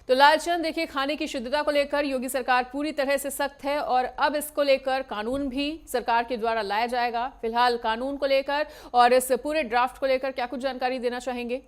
तो लालचंद, देखिए, खाने की शुद्धता को लेकर योगी सरकार पूरी तरह से सख्त है और अब इसको लेकर कानून भी सरकार के द्वारा लाया जाएगा। फिलहाल कानून को लेकर और इस पूरे ड्राफ्ट को लेकर क्या कुछ जानकारी देना चाहेंगे?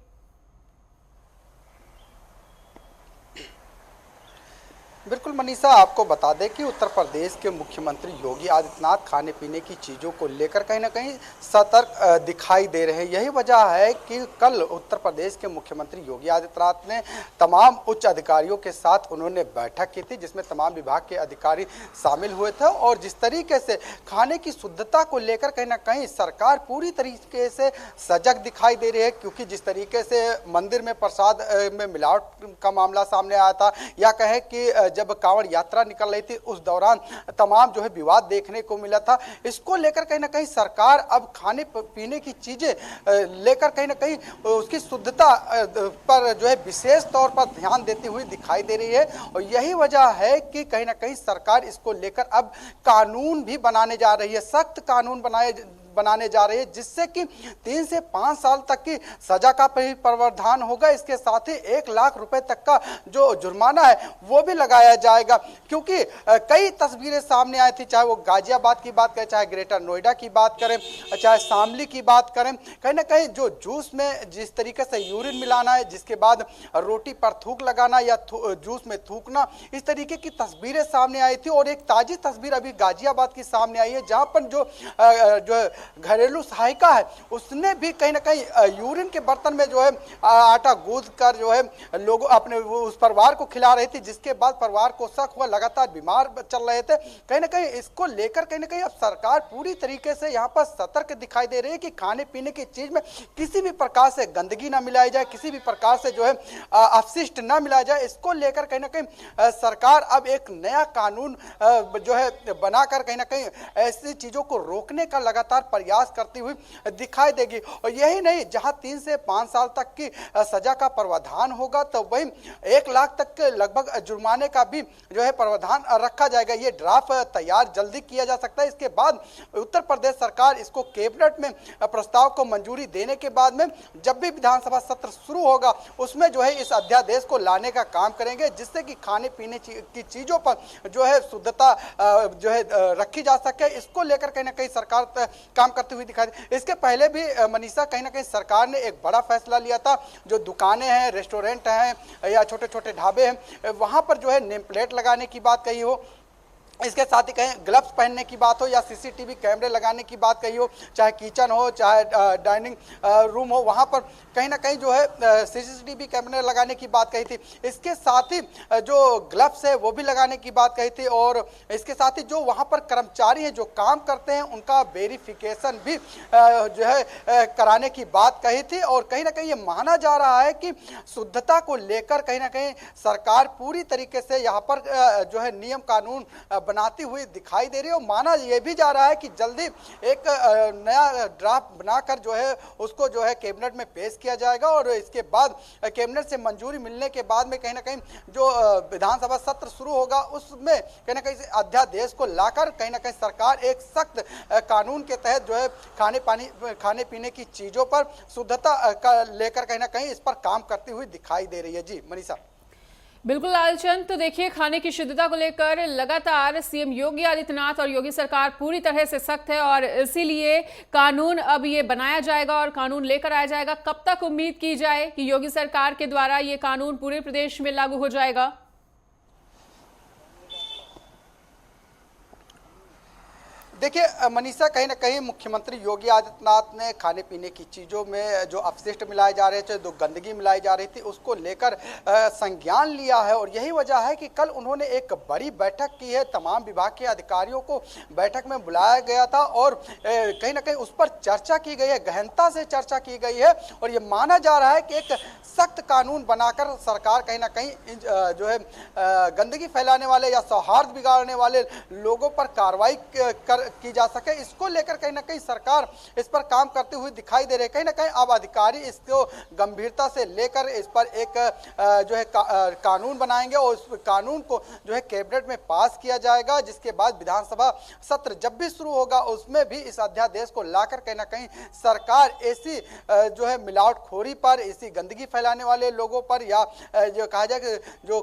बिल्कुल मनीषा, आपको बता दें कि उत्तर प्रदेश के मुख्यमंत्री योगी आदित्यनाथ खाने पीने की चीज़ों को लेकर कहीं ना कहीं सतर्क दिखाई दे रहे हैं। यही वजह है कि कल उत्तर प्रदेश के मुख्यमंत्री योगी आदित्यनाथ ने तमाम उच्च अधिकारियों के साथ उन्होंने बैठक की थी, जिसमें तमाम विभाग के अधिकारी शामिल हुए थे। और जिस तरीके से खाने की शुद्धता को लेकर कहीं ना कहीं सरकार पूरी तरीके से सजग दिखाई दे रही है, क्योंकि जिस तरीके से मंदिर में प्रसाद में मिलावट का मामला सामने आया था, या कहें कि जब कांवड़ यात्रा निकल रही थी उस दौरान तमाम जो है विवाद देखने को मिला था, इसको लेकर कहीं ना कहीं सरकार अब खाने पीने की चीजें लेकर कहीं ना कहीं उसकी शुद्धता पर जो है विशेष तौर पर ध्यान देती हुई दिखाई दे रही है। और यही वजह है कि कहीं ना कहीं सरकार इसको लेकर अब कानून भी बनाने जा रही है, सख्त कानून बनाने जा रही है, जिससे कि 3 से 5 साल तक की सजा का प्रावधान होगा। इसके साथ ही 1 लाख रुपए तक का जो जुर्माना है वो भी लगाया जाएगा, क्योंकि कई तस्वीरें सामने आई थी, चाहे वो गाजियाबाद की बात करें, चाहे ग्रेटर नोएडा की बात करें, चाहे शामली की बात करें। कहीं ना कहीं जो जूस में जिस तरीके से यूरिन मिलाना है, जिसके बाद रोटी पर थूक लगाना या जूस में थूकना, इस तरीके की तस्वीरें सामने आई थी। और एक ताजी तस्वीर अभी गाजियाबाद की सामने आई है, जहां पर जो घरेलू सहायिका है उसने भी कहीं ना कहीं यूरिन के बर्तन में जो है आटा गूंथ कर जो है लोगों अपने उस परिवार को खिला रही थी, जिसके बाद परिवार को शक हुआ, लगातार बीमार चल रहे थे। कहीं ना कहीं इसको लेकर कहीं ना कहीं अब सरकार पूरी तरीके से यहाँ पर सतर्क दिखाई दे रही है कि खाने पीने की चीज में किसी भी प्रकार से गंदगी ना मिलाई जाए, किसी भी प्रकार से जो है अपशिष्ट ना मिलाया जाए। इसको लेकर कहीं ना कहीं सरकार अब एक नया कानून जो है बनाकर कहीं ना कहीं ऐसी चीजों को रोकने का लगातार प्रयास करती हुई दिखाई देगी। और यही नहीं, जहां 3 से 5 साल तक की सजा का प्रावधान होगा, तो वहीं 1 लाख तक के लगभग जुर्माने का भी जो है प्रावधान रखा जाएगा। ये ड्राफ्ट तैयार जल्दी किया जा सकता है। इसके बाद उत्तर प्रदेश सरकार इसको कैबिनेट में प्रस्ताव को मंजूरी देने के बाद में जब भी विधानसभा सत्र शुरू होगा उसमें जो है इस अध्यादेश को लाने का काम करेंगे, जिससे कि खाने पीने की चीजों पर जो है शुद्धता जो है रखी जा सके। इसको लेकर कहीं ना कहीं सरकार काम करती हुई दिखाई दी। इसके पहले भी मनीषा कहीं ना कहीं सरकार ने एक बड़ा फैसला लिया था, जो दुकानें हैं, रेस्टोरेंट हैं या छोटे छोटे ढाबे हैं, वहां पर जो है नेम प्लेट लगाने की बात कही हो, इसके साथ ही कहीं ग्लव्स पहनने की बात हो या सीसीटीवी कैमरे लगाने की बात कही हो, चाहे किचन हो चाहे डाइनिंग रूम हो, वहाँ पर कहीं ना कहीं जो है सीसीटीवी कैमरे लगाने की बात कही थी। इसके साथ ही जो ग्लव्स है वो भी लगाने की बात कही थी। और इसके साथ ही जो वहाँ पर कर्मचारी हैं जो काम करते हैं उनका वेरिफिकेशन भी जो है कराने की बात कही थी। और कहीं ना कहीं ये माना जा रहा है कि शुद्धता को लेकर कहीं ना कहीं सरकार पूरी तरीके से यहाँ पर जो है नियम कानून बनाती हुई दिखाई दे रही है। और माना यह भी जा रहा है कि जल्दी एक नया ड्राफ्ट बनाकर जो है उसको जो है कैबिनेट में पेश किया जाएगा। और इसके बाद कैबिनेट से मंजूरी मिलने के बाद में कहीं ना कहीं जो विधानसभा सत्र शुरू होगा उसमें कहीं ना कहीं अध्यादेश को लाकर कहीं ना कहीं सरकार एक सख्त कानून के तहत जो है खाने पीने की चीजों पर शुद्धता लेकर कहीं ना कहीं इस पर काम करती हुई दिखाई दे रही है। जी मनीषा। बिल्कुल लालचंद, तो देखिए, खाने की शुद्धता को लेकर लगातार सीएम योगी आदित्यनाथ और योगी सरकार पूरी तरह से सख्त है और इसीलिए कानून अब ये बनाया जाएगा और कानून लेकर आया जाएगा। कब तक उम्मीद की जाए कि योगी सरकार के द्वारा ये कानून पूरे प्रदेश में लागू हो जाएगा? देखिए मनीषा, कहीं ना कहीं मुख्यमंत्री योगी आदित्यनाथ ने खाने पीने की चीज़ों में जो अपशिष्ट मिलाए जा रहे थे, जो गंदगी मिलाई जा रही थी, उसको लेकर संज्ञान लिया है। और यही वजह है कि कल उन्होंने एक बड़ी बैठक की है, तमाम विभाग के अधिकारियों को बैठक में बुलाया गया था और कहीं ना कहीं उस पर चर्चा की गई है, गहनता से चर्चा की गई है। और ये माना जा रहा है कि एक सख्त कानून बनाकर सरकार कहीं ना कहीं जो है गंदगी फैलाने वाले या सौहार्द बिगाड़ने वाले लोगों पर कार्रवाई की जा सके, इसको लेकर कहीं ना कहीं सरकार इस पर काम करते हुए दिखाई दे रहे हैं। कहीं ना कहीं अब अधिकारी इसको गंभीरता से लेकर इस पर एक जो है कानून बनाएंगे और उस कानून को जो है कैबिनेट में पास किया जाएगा, जिसके बाद विधानसभा सत्र जब भी शुरू होगा उसमें भी इस अध्यादेश को लाकर कहीं ना कहीं सरकार ऐसी जो है मिलावटखोरी पर, ऐसी गंदगी फैलाने वाले लोगों पर, या जो कहा जाए कि जो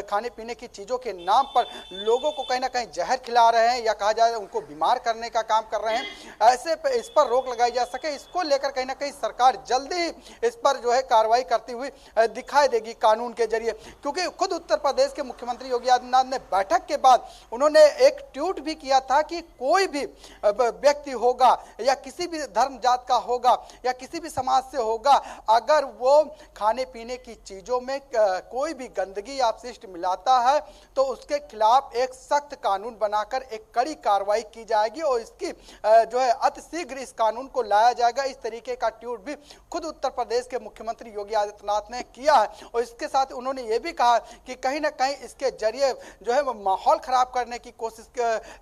खाने पीने की चीजों के नाम पर लोगों को कहीं ना कहीं जहर खिला रहे हैं या कहा जाए उनको बीमार करने का काम कर रहे हैं, ऐसे पे इस पर रोक लगाई जा सके, इसको लेकर कहीं ना कहीं सरकार जल्दी ही इस पर जो है कार्रवाई करती हुई दिखाई देगी कानून के जरिए। क्योंकि खुद उत्तर प्रदेश के मुख्यमंत्री योगी आदित्यनाथ ने बैठक के बाद उन्होंने एक ट्वीट भी किया था कि कोई भी व्यक्ति होगा या किसी भी धर्म जात का होगा या किसी भी समाज से होगा, अगर वो खाने पीने की चीजों में कोई भी गंदगी या अपशिष्ट मिलाता है तो उसके खिलाफ एक सख्त कानून बनाकर एक कड़ी कार्रवाई की जाएगी और इसकी जो है अति शीघ्र इस कानून को लाया जाएगा। इस तरीके का ट्वीट भी खुद उत्तर प्रदेश के मुख्यमंत्री योगी आदित्यनाथ ने किया है और इसके साथ उन्होंने ये भी कहा कि कहीं ना कहीं इसके जरिए जो है माहौल खराब करने की कोशिश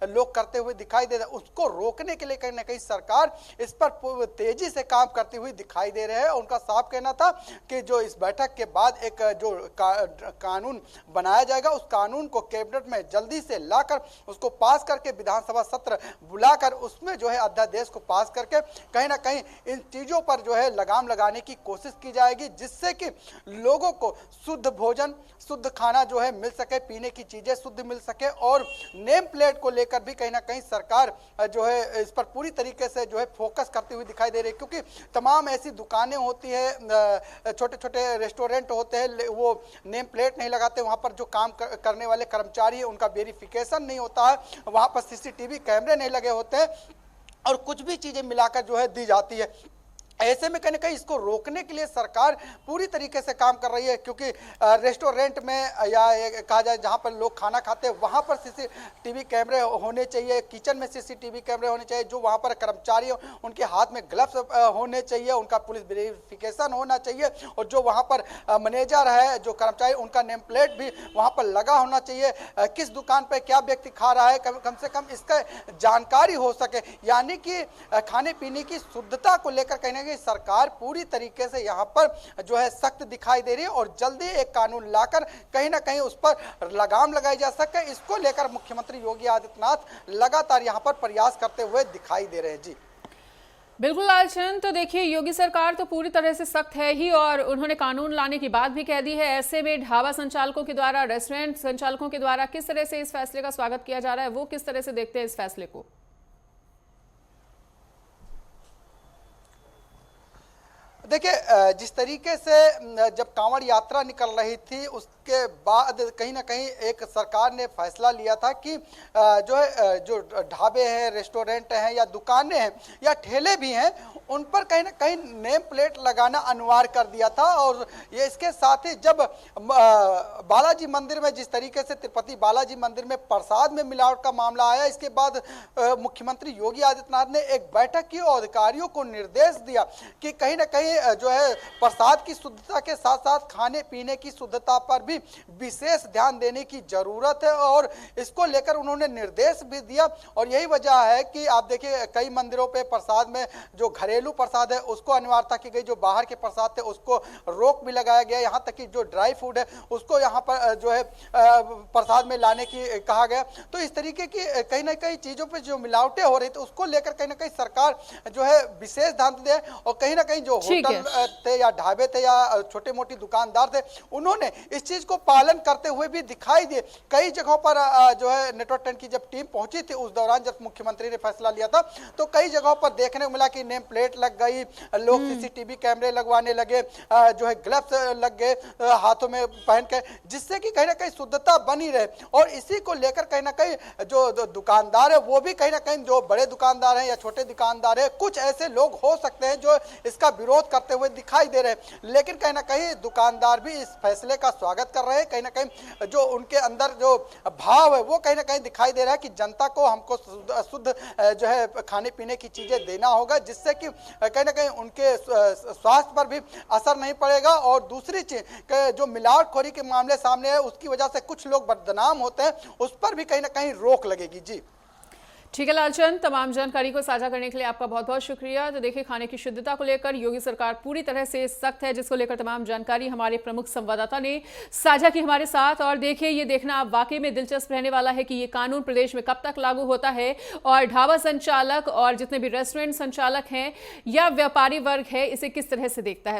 लोग करते हुए दिखाई दे रहे हैं, उसको रोकने के लिए कहीं ना कहीं सरकार इस पर तेजी से काम करती हुई दिखाई दे रहे हैं। उनका साफ कहना था कि जो इस बैठक के बाद एक जो कानून बनाया जाएगा उस कानून को कैबिनेट में जल्दी से लाकर उसको पास करके विधानसभा सत्र बुलाकर उसमें जो है अध्यादेश को पास करके कहीं ना कहीं इन चीजों पर जो है लगाम लगाने की कोशिश की जाएगी, जिससे कि लोगों को शुद्ध भोजन, शुद्ध खाना जो है मिल सके, पीने की चीजें शुद्ध मिल सके। और नेम प्लेट को लेकर भी कहीं ना कहीं सरकार जो है इस पर पूरी तरीके से जो है फोकस करती हुई दिखाई दे रही है, क्योंकि तमाम ऐसी दुकानें होती है, छोटे छोटे रेस्टोरेंट होते हैं, वो नेम प्लेट नहीं लगाते, वहां पर जो काम करने वाले कर्मचारी है उनका वेरिफिकेशन नहीं होता है, वहां पर सीसीटीवी कैमरे नहीं लगे होते हैं और कुछ भी चीजें मिलाकर जो है दी जाती है। ऐसे में कहीं ना कहीं इसको रोकने के लिए सरकार पूरी तरीके से काम कर रही है, क्योंकि रेस्टोरेंट में या कहा जाए जहां पर लोग खाना खाते हैं वहां पर सीसीटीवी कैमरे होने चाहिए, किचन में सीसीटीवी कैमरे होने चाहिए, जो वहां पर कर्मचारी हो उनके हाथ में ग्लव्स होने चाहिए, उनका पुलिस वेरिफिकेशन होना चाहिए और जो वहां पर मैनेजर है, जो कर्मचारी, उनका नेम प्लेट भी वहां पर लगा होना चाहिए, किस दुकान पर क्या व्यक्ति खा रहा है कम से कम इसका जानकारी हो सके। यानी कि खाने पीने की शुद्धता को लेकर कहीं ना सरकार पूरी तरीके से यहां पर जो है सख्त दिखाई दे रही है और जल्दी एक कानून लाकर कहीं ना कहीं उस पर लगाम लगाई जा सके, इसको लेकर मुख्यमंत्री योगी आदित्यनाथ लगातार यहां पर प्रयास करते हुए दिखाई दे रहे हैं। जी बिल्कुल लालचंद, तो देखिए योगी सरकार तो पूरी तरह से सख्त है ही और उन्होंने कानून लाने की बात भी कह दी है। ऐसे में ढाबा संचालकों के द्वारा, रेस्टोरेंट संचालकों के द्वारा किस तरह से इस फैसले का स्वागत किया जा रहा है, वो किस तरह से देखते हैं इस फैसले को? देखिए, जिस तरीके से जब कांवड़ यात्रा निकल रही थी उसके बाद कहीं ना कहीं एक सरकार ने फैसला लिया था कि जो है जो ढाबे हैं, रेस्टोरेंट हैं या दुकानें हैं या ठेले भी हैं, उन पर कहीं ना कहीं नेम प्लेट लगाना अनिवार्य कर दिया था। और ये इसके साथ ही जब बालाजी मंदिर में, जिस तरीके से तिरुपति बालाजी मंदिर में प्रसाद में मिलावट का मामला आया, इसके बाद मुख्यमंत्री योगी आदित्यनाथ ने एक बैठक की और अधिकारियों को निर्देश दिया कि कहीं ना कहीं जो है प्रसाद की शुद्धता के साथ साथ खाने पीने की शुद्धता पर भी विशेष ध्यान देने की जरूरत है और इसको लेकर उन्होंने निर्देश भी दिया। और यही वजह है कि आप देखिए कई मंदिरों पे प्रसाद में जो घरेलू प्रसाद है उसको अनिवार्यता की गई, जो बाहर के प्रसाद थे उसको रोक भी लगाया गया, यहाँ तक कि जो ड्राई फूड है उसको यहाँ पर जो है प्रसाद में लाने की कहा गया। तो इस तरीके की कहीं ना कहीं चीजों पर जो मिलावटें हो रही थी उसको लेकर कहीं ना कहीं सरकार जो है विशेष ध्यान दे और कहीं ना कहीं जो होटल थे या ढाबे थे या छोटे मोटी दुकानदार थे उन्होंने इस चीज को पालन करते हुए भी दिखाई दिए। कई जगहों पर जो है नेटवर्क 10 की जब टीम पहुंची थी उस दौरान जब मुख्यमंत्री ने फैसला लिया था तो कई जगहों पर देखने को मिला कि नेम प्लेट लग गई, लोग सीसीटीवी कैमरे लगवाने लगे, जो है ग्लव्स लग गए हाथों में पहन के, जिससे कि कहीं ना कहीं शुद्धता बनी रहे। और इसी को लेकर कहीं ना कहीं जो दुकानदार है वो भी कहीं ना कहीं, जो बड़े दुकानदार हैं या छोटे दुकानदार है, कुछ ऐसे लोग हो सकते हैं जो इसका विरोध करते हुए दिखाई दे रहे हैं, लेकिन कहीं ना कहीं दुकानदार भी इस फैसले का स्वागत कर रहे हैं। कहीं ना कहीं जो उनके अंदर जो भाव है वो कहीं ना कहीं दिखाई दे रहा है कि जनता को हमको शुद्ध जो है खाने पीने की चीजें देना होगा, जिससे कि कहीं ना कहीं उनके स्वास्थ्य पर भी असर नहीं पड़ेगा। और दूसरी चीज जो मिलावटखोरी के मामले सामने है उसकी वजह से कुछ लोग बदनाम होते हैं, उस पर भी कहीं ना कहीं रोक लगेगी। जी ठीक है लालचंद, तमाम जानकारी को साझा करने के लिए आपका बहुत बहुत शुक्रिया। तो देखिए, खाने की शुद्धता को लेकर योगी सरकार पूरी तरह से सख्त है, जिसको लेकर तमाम जानकारी हमारे प्रमुख संवाददाता ने साझा की हमारे साथ। और देखिए, ये देखना अब वाकई में दिलचस्प रहने वाला है कि ये कानून प्रदेश में कब तक लागू होता है और ढाबा संचालक और जितने भी रेस्टोरेंट संचालक हैं या व्यापारी वर्ग है, इसे किस तरह से देखता है।